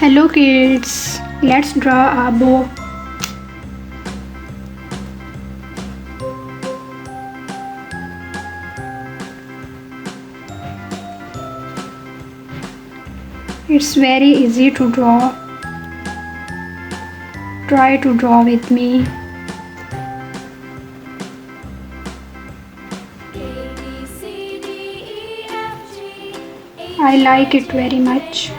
Hello kids, let's draw a bow. It's very easy to draw. Try to draw with me. I like it very much.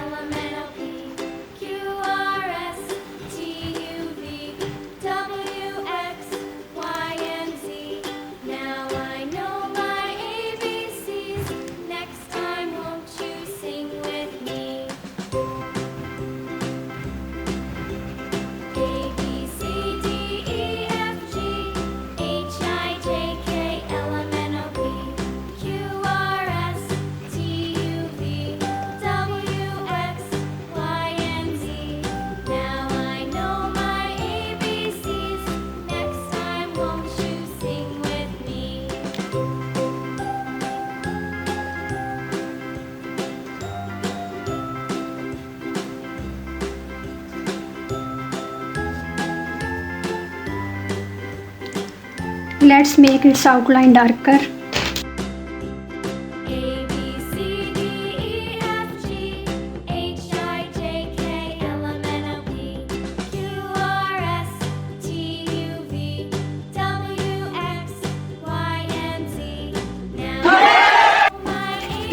Let's make its outline darker.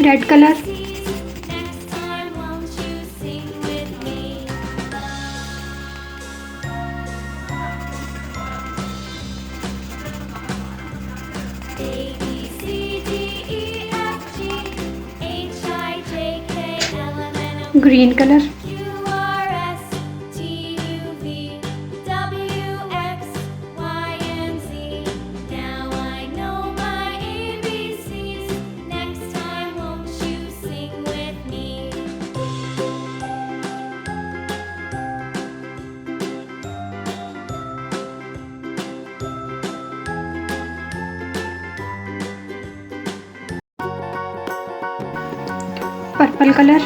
Red color. Green color. Purple color.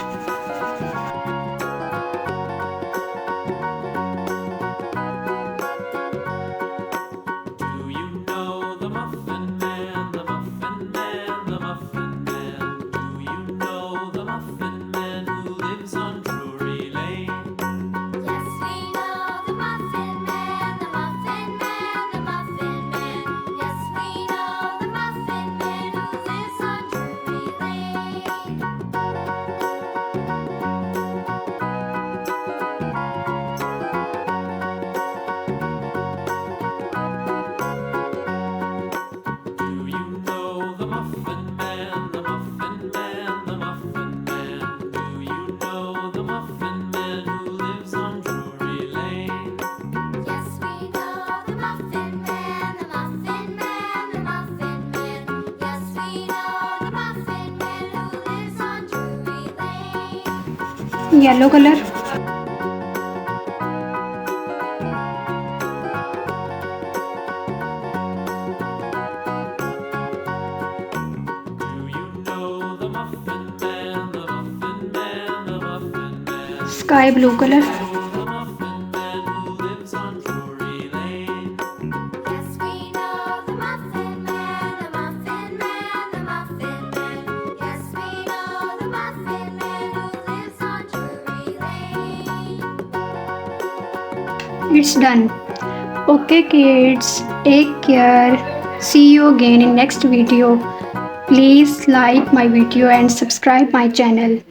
Yellow color. Sky blue color. It's done. Okay kids, take care. See you again in next video. Please like my video and subscribe my channel.